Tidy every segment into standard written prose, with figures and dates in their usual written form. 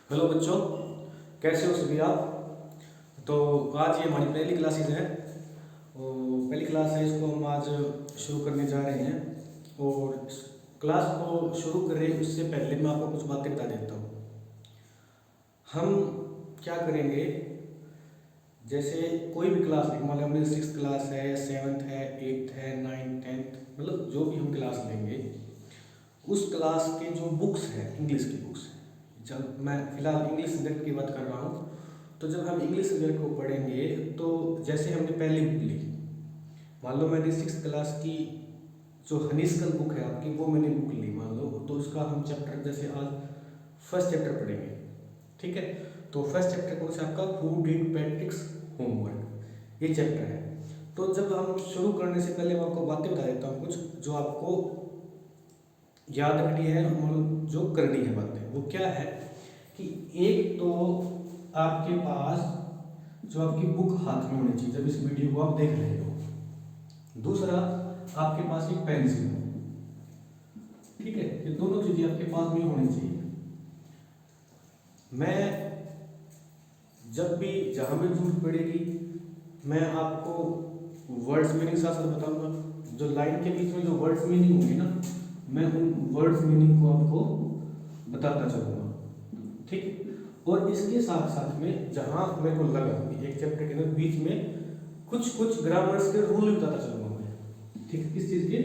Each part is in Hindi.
हेलो बच्चों, कैसे हो सभी आप। तो आज ये हमारी पहली क्लासेज है और पहली क्लास है, इसको हम आज शुरू करने जा रहे हैं। और इस क्लास को शुरू करें उससे पहले मैं आपको कुछ बातें बता देता हूँ। हम क्या करेंगे, जैसे कोई भी क्लास मान लो हमने 6th क्लास है, 7th है, 8th है, 9th 10th, मतलब जो भी हम क्लास लेंगे उस क्लास के जो बुक्स हैं, इंग्लिश की बुक्स हैं। जब मैं फिलहाल इंग्लिश सब्जेक्ट की बात कर रहा हूँ, तो जब हम इंग्लिश सब्जेक्ट को पढ़ेंगे तो जैसे हमने पहली बुक ली, मान लो मैंने 6th क्लास की जो हनीस्कल बुक है आपकी, वो मैंने बुक ली मान लो, तो उसका हम चैप्टर जैसे आज फर्स्ट चैप्टर पढ़ेंगे, ठीक है। तो फर्स्ट चैप्टर कौन सा आपका, हु डिड पैट्रिक्स होमवर्क, ये चैप्टर है। तो जब हम शुरू करने से पहले मैं आपको बातें बता देता हूँ कुछ जो आपको याद रखनी है और जो करनी है बातें, वो क्या है कि एक तो आपके पास जो आपकी बुक हाथ में होनी चाहिए जब इस वीडियो को आप देख रहे हो। दूसरा, आपके पास एक पेंसिल हो, ठीक है। ये दोनों चीजें आपके पास में होनी चाहिए। मैं जब भी जहां भी जरूरत पड़ेगी मैं आपको वर्ड्स मीनिंग साथ साथ बताऊंगा। जो लाइन के बीच में जो वर्ड्स मीनिंग होंगे ना, मैं उन वर्ड्स मीनिंग को आपको बताता चलूंगा, ठीक है। और इसके साथ साथ में जहां मेरे को लगा कि एक चैप्टर के अंदर बीच में कुछ कुछ ग्रामर्स के रूल बताता चलूंगा मैं, ठीक है। किस चीज के,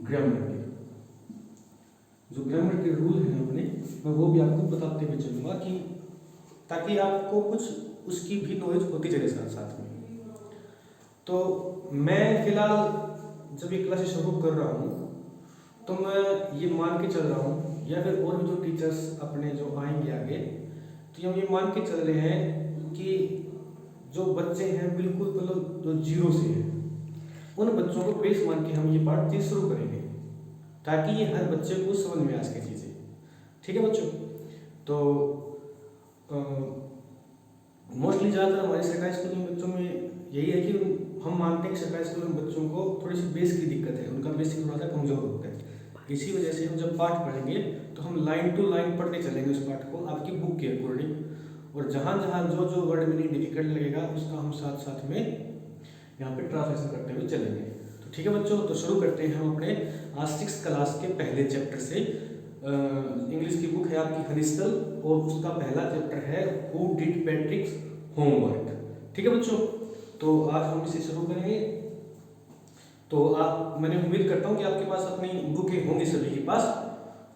ग्रामर के, जो ग्रामर के रूल हैं अपने, मैं वो भी आपको बताते हुए चलूंगा कि ताकि आपको कुछ उसकी भी नॉलेज होती चले साथ साथ में। तो मैं फिलहाल जब ये क्लासेस शुरू कर रहा हूँ तो मैं ये मान के चल रहा हूँ, या फिर और भी जो टीचर्स अपने जो आएंगे आगे, तो हम ये मान के चल रहे हैं कि जो बच्चे हैं बिल्कुल मतलब जो जीरो से हैं, उन बच्चों को बेस मान के हम ये पार्ट चीज शुरू करेंगे ताकि ये हर बच्चे को समझ में आ सके चीजें, ठीक है बच्चों। तो मोस्टली ज़्यादातर हमारे सरकारी स्कूल में बच्चों में यही है कि हम मानते हैं कि सरकारी स्कूल में बच्चों को थोड़ी सी बेस की दिक्कत है, उनका बेसिक थोड़ा सा कमजोर होता है। इसी वजह से हम जब पाठ पढ़ेंगे तो हम लाइन टू लाइन पढ़ते चलेंगे उस पाठ को आपकी बुक के अकॉर्डिंग, और जहाँ जहाँ जो जो वर्ड मीनिंग डिफिकल्ट लगेगा उसका हम साथ साथ में यहाँ पे ट्रांसलेशन करते हुए चलेंगे। तो ठीक है बच्चों, तो शुरू करते हैं हम अपने आज 6th क्लास के पहले चैप्टर से। इंग्लिश की बुक है आपकी हनीस्कल और उसका पहला चैप्टर है हु डिड पैट्रिक्स होमवर्क, ठीक है बच्चों। तो आज हम इसे शुरू करेंगे। तो आप, मैंने उम्मीद करता हूँ कि आपके पास अपनी बुकें होंगी सभी के पास।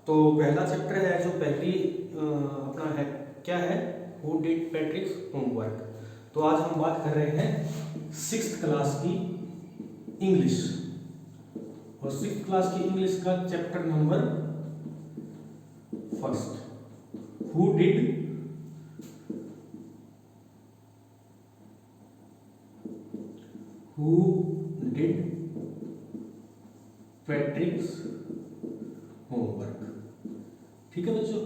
तो पहला चैप्टर है जो पहली अपना है, क्या है, हु डिड पैट्रिक्स होमवर्क। तो आज हम बात कर रहे हैं 6th क्लास की इंग्लिश, और 6th क्लास की इंग्लिश का chapter number first, who did पैट्रिक्स homework, ठीक है बच्चों।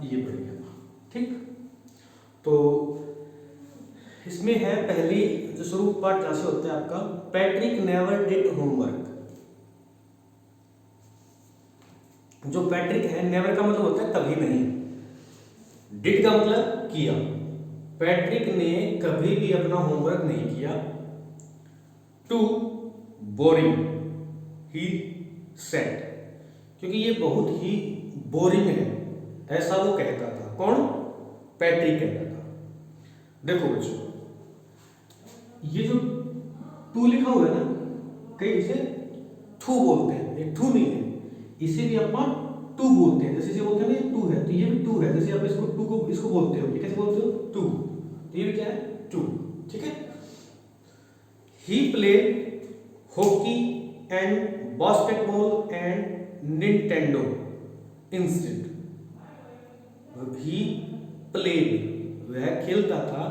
ये बढ़िया, ठीक। तो इसमें है पहली जो शुरू पार्ट जहां से होता है आपका, पैट्रिक नेवर डिड होमवर्क। जो पैट्रिक है, नेवर का मतलब होता है कभी नहीं, डिड का मतलब किया। पैट्रिक ने कभी भी अपना होमवर्क नहीं किया। टू बोरिंग ही सेड, क्योंकि ये बहुत ही बोरिंग है, ऐसा वो कहता था। कौन, पैट्रिक कहता था। देखो बच्चों, ये जो टू लिखा हुआ है ना, कई इसे थू बोलते हैं, ये थू नहीं है, इसे भी अपन टू बोलते हैं। जैसे इसे बोलते हैं ना टू है, तो ये भी टू है। जैसे आप इसको टू को इसको बोलते हो, ये कैसे बोलते हो, टू, तो ये भी क्या है, टू, ठीक है। He played hockey and basketball and Nintendo instant. He played, वह खेलता था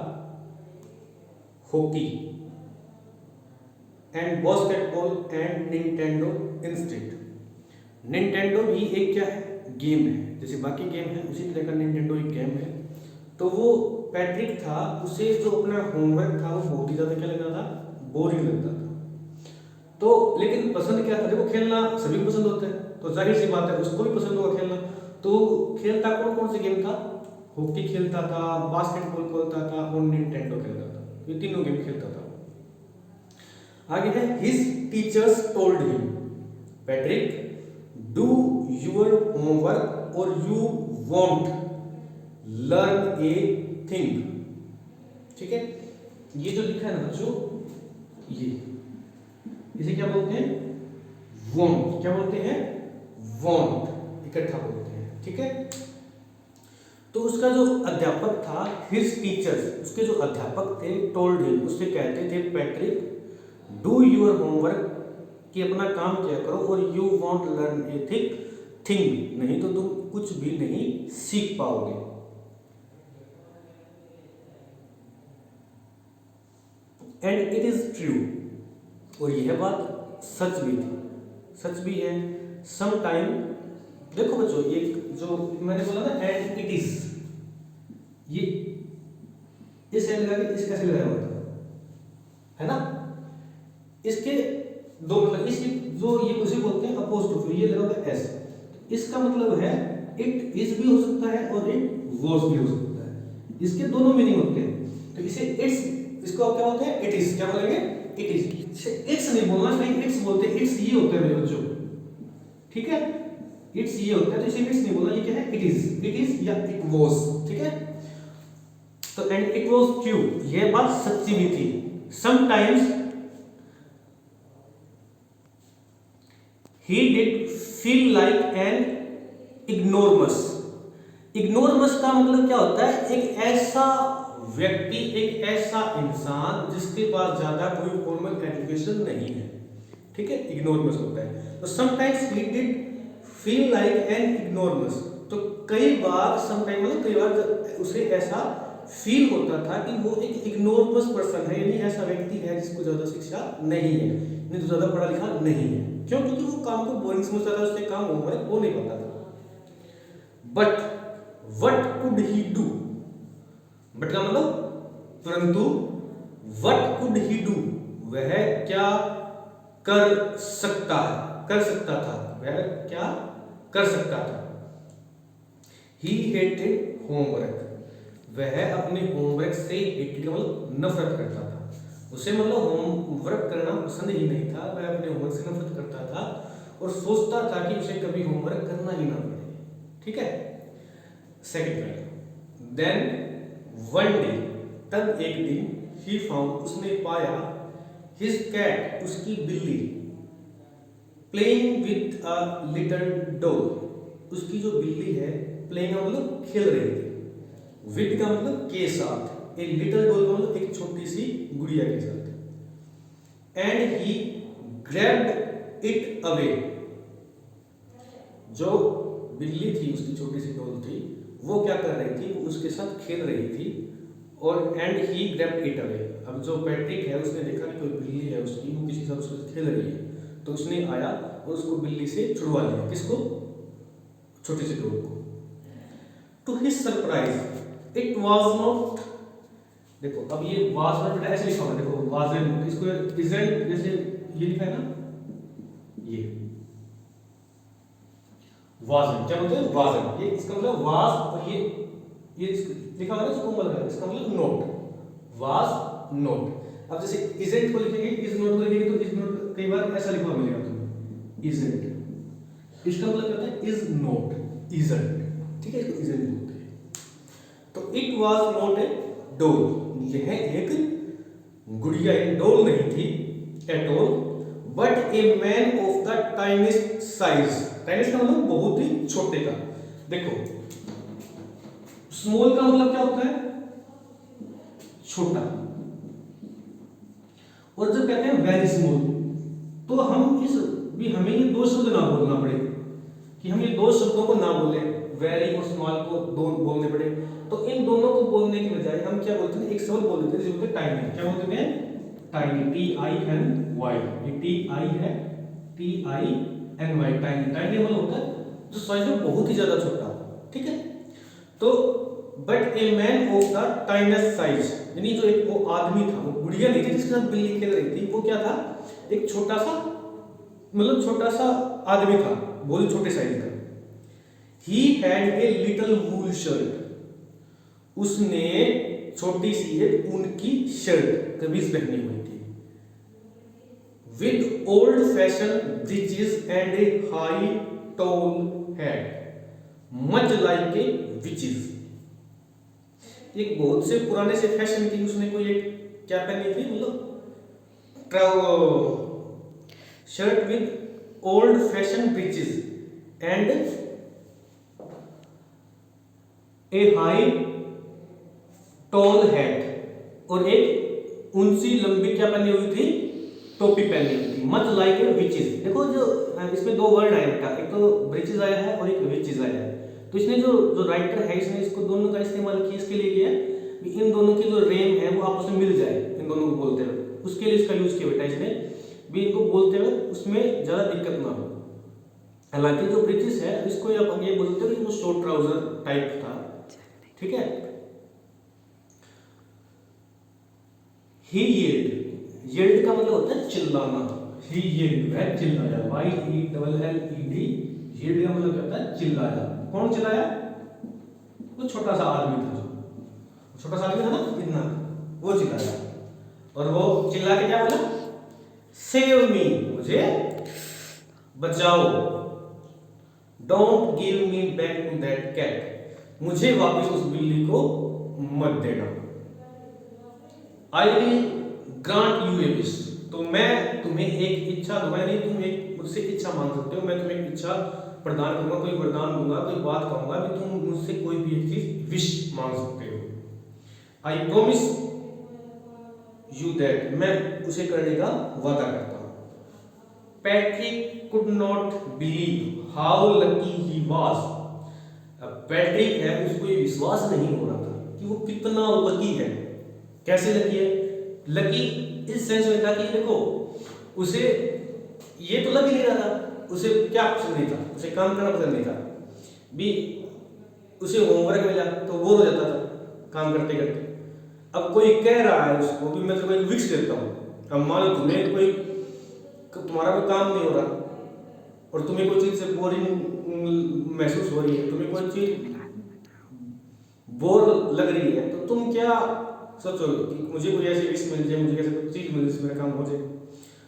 hockey and basketball and Nintendo instant. Nintendo भी एक क्या है, गेम है, जैसे बाकी गेम है उसी तरह का निंटेंडो एक गेम है। तो वो पैट्रिक था, उसे जो अपना होमवर्क था वो बहुत ही ज्यादा क्या लगता था, बोरिंग लगता था। तो लेकिन पसंद क्या था, देखो खेलना सभी को पसंद होता है, तो जाहिर सी बात है उसको भी पसंद होगा खेलना। तो खेलता कौन कौन से गेम था? हॉकी खेलता था, बास्केटबॉल खेलता था और निंटेंडो खेलता था। ये तीनों गेम खेलता था। आगे है his teachers told him, Patrick do your homework और you won't learn a thing. ठीक है, ये जो लिखा है ना बच्चों, ये इसे क्या बोलते हैं? वॉन्ट। क्या बोलते हैं? वॉन्ट, इकट्ठा बोलते हैं। ठीक है, तो उसका जो अध्यापक था, हिज टीचर्स, उसके जो अध्यापक थे, टोल्ड हिम, उससे कहते थे पैट्रिक डू योर होमवर्क, कि अपना काम किया करो, और you won't learn a thing, नहीं तो तुम कुछ भी नहीं सीख पाओगे। एंड इट इज ट्रू, और यह बात सच भी थी, सच भी है। सम टाइम, देखो बच्चों, ये जो मैंने बोला ना एंड इट इज, ये इस एंड लगा के इस कैसे लगाया हुआ था, है ना? इसके दो मतलब, इसकी जो ये उसे बोलते हैं अपोस्ट्रोफी, ये लगा हुआ एस, इसका मतलब है इट इज भी हो सकता है और इट वॉज भी हो सकता है। इसके दोनों मीनिंग होते हैं। तो इसे इट्स, इसको क्या बोलते हैं? It is. क्या बोलेंगे? It is. इट्स नहीं बोलना, नहीं इट्स बोलते हैं। इट्स ये होता है मेरे बच्चों, ठीक है, इट्स ये होता है, तो इसे इट्स नहीं बोलना, ये क्या है? It is. इट इज या इट वॉज। ठीक है, तो एंड इट वॉज ट्रू, ये बात सच्ची भी थी। Sometimes he did feel like an ignoramus। ignoramus का मतलब क्या होता है? एक ऐसा व्यक्ति, एक ऐसा इंसान जिसके पास ज्यादा कोई फॉर्मल एजुकेशन नहीं है। ठीक है, ignoramus होता है। तो sometimes he did feel like an ignoramus, तो कई बार, समटाइम मतलब कई बार उसे ऐसा फील होता था कि वो एक ignoramus पर्सन है, यानी ऐसा व्यक्ति है जिसको ज्यादा शिक्षा नहीं है, नहीं तो ज्यादा पढ़ा लिखा नहीं है। क्यों? क्योंकि वो काम को बोरिंग समझता था, उससे काम होमवर्क हो नहीं पाता था। But what could he do, but का मतलब परंतु, वट कुड ही डू, वह क्या कर सकता है, कर सकता था, वह क्या कर सकता था। ही हेटेड होमवर्क, वह अपने होमवर्क से हेटेड मतलब नफरत करता था। उसे मतलब होमवर्क करना पसंद ही नहीं था, वह अपने होमवर्क से नफरत करता था और सोचता था कि उसे कभी होमवर्क करना ही ना पड़े। ठीक है, second point, then one day, तब एक दिन, ही फाउंड, उसने पाया, हिज कैट, उसकी बिल्ली, playing with a little doll, उसकी जो बिल्ली है, प्लेइंग का मतलब खेल रही थी, विद का मतलब के साथ, एक लिटिल डॉल का मतलब एक छोटी सी गुड़िया के साथ। And he grabbed it away, जो बिल्ली थी, उसकी छोटी सी डॉल थी, वो क्या कर रही थी? वो उसके साथ खेल रही थी। और and he grabbed it away, अब जो पैट्रिक है उसने देखा कि कोई बिल्ली है उसकी, वो किसी साथ उसके साथ खेल रही है, तो उसने आया और उसको बिल्ली से छुड़वा लिया। किसको? छोटी सी डॉल को। To his surprise it was not, देखो अब ये वाज नॉट ऐसे लिखा हुआ है, देखो वाजन, इसको इजंट, जैसे ये लिखा है ना, ये वाजन, क्या बोलते हैं? वाजन, ये इसका मतलब वाज, और ये लिखा हुआ है ना, इसको मतलब इसका मतलब नॉट, वाज नॉट। अब जैसे इजंट को लिखेंगे, इज नॉट को लिखेंगे, तो इज नॉट कई बार ऐसा लिखा मिलेगा तुम्हें, इजंट, इसका मतलब क्या होता है? Is not, isn't. ठीक है, इसको इजंट बोलते हैं। तो it was not a doll, यह एक गुड़िया, एक डॉल नहीं थी at all, but a man of the tiniest size, tiniest का मतलब बहुत ही छोटे का। देखो स्मॉल का मतलब क्या होता है? छोटा, और जब कहते हैं वेरी स्मॉल, तो हम इस भी हमें ये दो शब्द ना बोलना पड़े, कि हम ये दो शब्दों को ना बोले, वेरी और स्मॉल को दो बोलने पड़े, तो इन दोनों को बोलने की बजाय हम क्या बोलते हैं? एक शब्द बोल देते हैं, जिसे बोलते हैं टाइनी। क्या बोलते हैं? टाइनी, TINY, ये TI है, TINY, टाइनी। टाइनी मतलब होता है जो साइज में बहुत ही ज्यादा छोटा हो। ठीक है, तो but a man of the tiniest size, यानी जो एक वो आदमी था, वो गुड़िया नहीं थी जिसके साथ बिल्ली खेल रही थी, वो क्या था? एक छोटा सा, मतलब छोटा सा आदमी था, बहुत ही छोटे साइज का। He had a little wool shirt, उसने छोटी सी एक ऊन की शर्ट कमीज पहनी हुई थी, with old fashion breeches and a high tall hat, much like a witches. एक बहुत से पुराने से फैशन की उसने कोई एक क्या पहनी थी, मतलब shirt with old fashion breeches and a high tall hat, और एक ऊंची लंबी क्या पहनी हुई थी, टोपी पहनी हुई थी, मच लाइक ए विचेस। देखो जो इसमें दो वर्ड आए बेटा, एक तो ब्रीचेस आया है और एक विचेस आया है। तो इसने जो राइटर है इसने इसको दोनों का इस्तेमाल किया इसके लिए किया कि इन दोनों की जो रेम है वो आपस में मिल जाए, इन दोनों को बोलते हुए, उसके लिए इसका यूज किया बेटा इसने भी, इनको बोलते हुए उसमें ज्यादा दिक्कत ना हो। हालांकि जो ब्रीचेस है इसको आप ये बोलते हो कि वो शॉर्ट ट्राउजर टाइप था, ठीक है। ही येल्ड का मतलब होता है चिल्लाना, ही येल्ड है चिल्लाया, YELLED, येल्ड का मतलब होता है चिल्लाया। कौन चिल्लाया, वो छोटा सा आदमी था, जो छोटा सा आदमी था ना इतना, वो चिल्लाया, और वो चिल्ला के क्या बोला, सेव मी, मुझे बचाओ, don't give me back to that cat, मुझे वापस उस बिल्ली को मत देना, I will grant you a wish, तो मैं तुम्हें एक इच्छा दूंगा, नहीं तुम एक मुझसे इच्छा मांग सकते हो, मैं तुम्हें एक इच्छा प्रदान करूंगा, कोई वरदान दूंगा, कोई बात कहूंगा कि तुम मुझसे कोई भी एक चीज विश मांग सकते हो। आई प्रोमिस यू दैट, मैं उसे करने का वादा करता हूं। Patrick could not believe how lucky he was, Patrick है उसको ये विश्वास नहीं हो रहा था कि वो कितना लकी है। कैसे लकी है, लकी इस सेंस में था कि देखो उसे ये तो लग ही नहीं रहा था, उसे क्या पसंद नहीं था, उसे काम करना पसंद नहीं था भी, उसे होमवर्क मिला तो बोर हो जाता था काम करते करते। अब कोई कह रहा है उसको भी मैं तुम्हें विक्स देता हूँ, अब मान लो तुम्हें कोई तुम्हारा कोई काम नहीं हो रहा और तुम्हें कोई चीज से बोरिंग महसूस हो रही है, तुम्हें कोई चीज बोर लग रही है, तो तुम क्या सोचोगे कि मुझे कोई ऐसी विश मिल जाए, मुझे कैसे कोई चीज मिल जाए, मेरा काम हो जाए।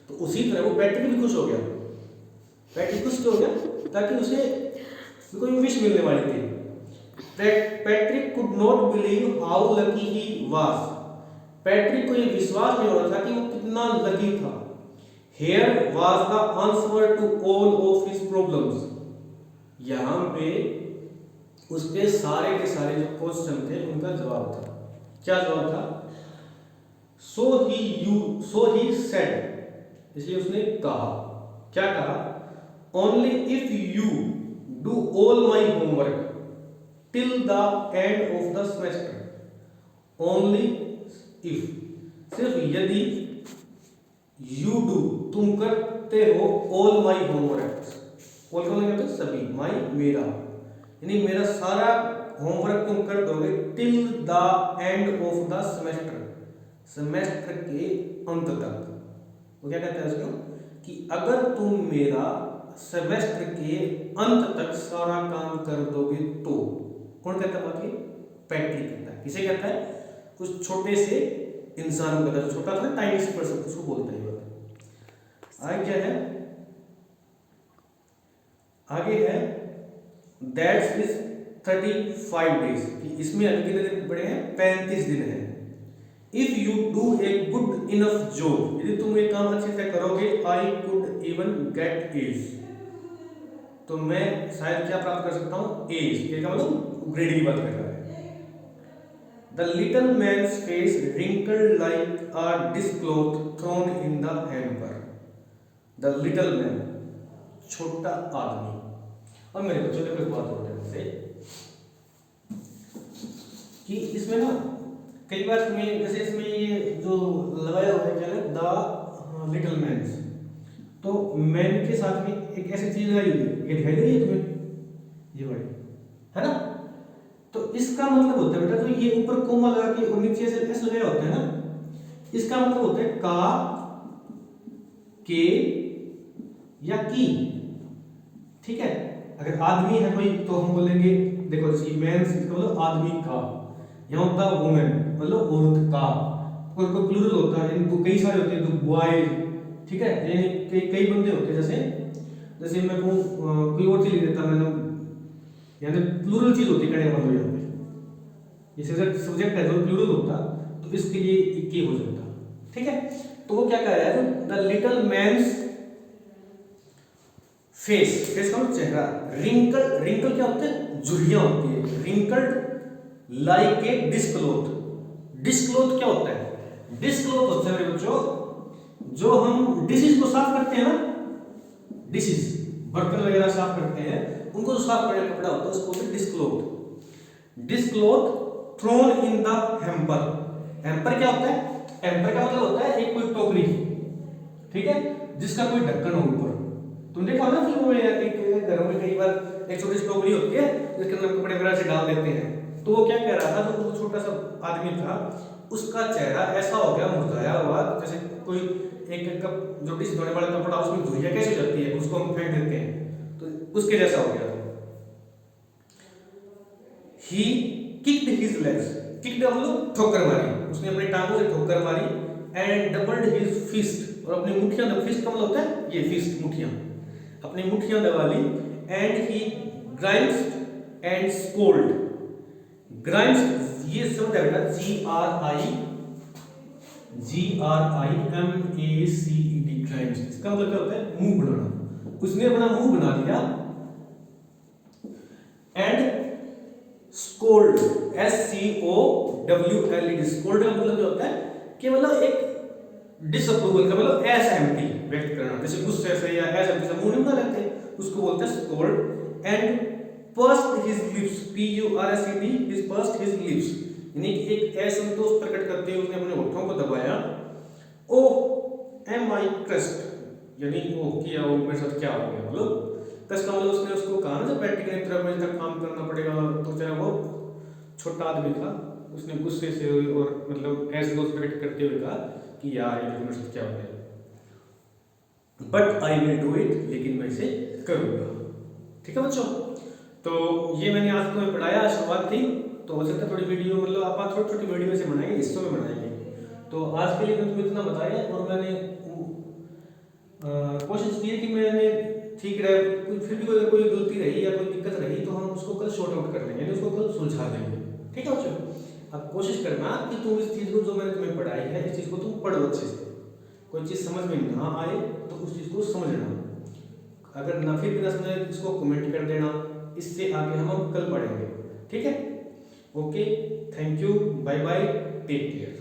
तो उसी तरह वो पैट्रिक भी खुश हो गया, पैट्रिक खुश हो गया ताकि उसे कोई विश मिलने वाली थी। Patrick could not believe how lucky he was, Patrick को ये विश्वास नहीं हो रहा था कि वो कितना लकी था। Here was the answer to all of his problems, यहाँ पे उसके सारे के सारे जो क्वेश्चन थे उनका जवाब था। क्या जवाब था, so he said, इसलिए उसने कहा, क्या कहा, only if you do all my homework till the end of the semester, only if, सिर्फ यदि, you do, तुम करते हो all my homework, all का मतलब सभी, my मेरा, यानी मेरा सारा होमवर्क तुम कर दोगे till the end of the semester, semester के अंत तक। वो क्या कहता है उसको कि अगर तुम मेरा सेमेस्टर के अंत तक सारा काम कर दोगे तो, कौन कहता है बात, ये पैट्रिक कहता है। किसे कहता है, उस छोटे से इंसान को कहता है, छोटा था टाइनी पर्सन, उसको बोलते हैं। आगे क्या है, आगे है दैट्स इज 35 डेज, इसमें अभी कितने दिन पड़े हैं, 35 दिन है। If you do a good enough job, यदि तुम एक काम अच्छे से करोगे, I could even get age, तो मैं शायद क्या प्राप्त कर सकता हूं, एज, ये का मतलब ग्रेड की बात कर रहा है। The little man's face wrinkled like a dishcloth thrown in the hamper, the little man, छोटा आदमी। और मेरे बच्चों ने कुछ बात हो रही है कि इसमें ना कई बार तुम्हें, जैसे इसमें ये जो लगाया हुआ है क्या है, द लिटिल मैन्स, तो मैन के साथ में एक ऐसी चीज लगाई हुई है, ये दिखाई दे रही है तुम्हें, ये बड़ी है ना, तो इसका मतलब होता है बेटा, तो ये ऊपर कोमा लगा के और नीचे से एस लगाया होता है ना, इसका मतलब होता है का, के या की, ठीक है। अगर आदमी है कोई तो हम बोलेंगे, देखो जैसे मेंस मतलब आदमी का, यहाँ होता है वुमेन मतलब औरत का, कोई कोई प्लूरल होता है, यानी कई सारे होते हैं तो बॉयज, ठीक है, यानी कई कई बंदे होते हैं, जैसे जैसे मैं कहूँ कोई और चीज लिख देता मैंने, यानी प्लूरल चीज होती है कहने का मतलब यहाँ पे, ये सब्जेक्ट है जो प्लूरल होता तो इसके लिए एक हो जाता, ठीक है। तो वो क्या कह रहा है, the little man's face, face का मतलब चेहरा, रिंकल, रिंकल क्या होते हैं, झुर्रियां होती है, रिंकल्ड लाइक ए डिस्क्लोथ, डिस्क्लोथ क्या होता है, डिस्क्लोथ होता है मेरे बच्चों, जो हम डिशेज को साफ करते हैं ना, डिशेज बर्तन वगैरह साफ करते हैं, उनको जो साफ करने का कपड़ा होता है उसको बोलते हैं dishcloth, dishcloth thrown in the hamper, hamper क्या होता है, हैम्पर का मतलब होता है एक कोई टोकरी, ठीक है, जिसका कोई ढक्कन हो ऊपर, तुम देखा ना फिल्मों में या घरों में कई बार एक छोटी सी टोकरी होती है जिसके अंदर कपड़े वगैरह से डाल देते हैं। तो वो क्या कह रहा था, जो वो छोटा सा आदमी था उसका चेहरा ऐसा हो गया मुरझाया हुआ, जैसे कोई एक कप जो डिश धोने वाला कपड़ा उसमें धुरिया कैसे जाती है, उसको हम फेंक देते हैं, तो उसके जैसा हो गया। ही किक्ड हिज लेग्स, किक्ड मतलब ठोकर मारी, उसने अपनी टांगों से ठोकर मारी, एंड डबल्ड हिज फिस्ट, और अपनी मुट्ठियां, फिस्ट का मतलब होता है ये फिस्ट, मुट्ठियां, अपनी मुट्ठियां दबा ली, and he grimaced and scowled, grimace ये शब्द है बेटा GRIMACED, ग्राइम्स, इसका मतलब क्या होता है, मुंह बनाना, उसने अपना मुंह बना लिया, एंड स्कोल्ड SCOWLED, स्कोल्ड का मतलब क्या होता है कि मतलब एक डिसअप्रूवल का मतलब एसएमटी व्यक्त करना, जैसे गुस्से से या एसएमटी से मुंह नहीं बना लेते, उसको बोलते हैं scold, and pursued his lips, PURSED, his pursued his lips, यानी कि एक असंतोष प्रकट करते हुए उसने अपने होठों को दबाया, ओ एम आई क्रस्ट, यानी ओ किया वो मेरे साथ क्या हो गया, मतलब क्रस्ट का मतलब उसने उसको कहा ना जब प्रैक्टिकल तरह में तक काम करना पड़ेगा, तो चाहे वो छोटा आदमी था, उसने गुस्से से और मतलब असंतोष प्रकट करते हुए कहा कि यार ये मेरे साथ क्या हो गया, but I will do it, लेकिन मैं इसे करूंगा, ठीक है बच्चों। तो ये मैंने आज तुम्हें पढ़ाया, शुरुआत थी, तो हो सकता है थोड़ी वीडियो मतलब आप छोटी छोटी वीडियो से बनाएंगे, हिस्सों में बनाएंगे, तो आज के लिए मैं तुम्हें इतना बताया, और मैंने कोशिश की है कि मैंने ठीक रहे, फिर भी अगर कोई गलती रही या कोई दिक्कत रही तो हम उसको कल शॉर्ट आउट कर लेंगे, यानी उसको कल सुलझा देंगे, ठीक है बच्चों। अब कोशिश करना कि तुम इस चीज़ को जो मैंने तुम्हें पढ़ाई है, इस चीज़ को तुम पढ़ो अच्छे से, कोई चीज़ समझ में ना आए तो उस चीज़ को समझना, अगर ना फिर भी ना समझे इसको कमेंट कर देना, इससे आगे हम कल पढ़ेंगे, ठीक है। Okay, thank you, bye bye, take care.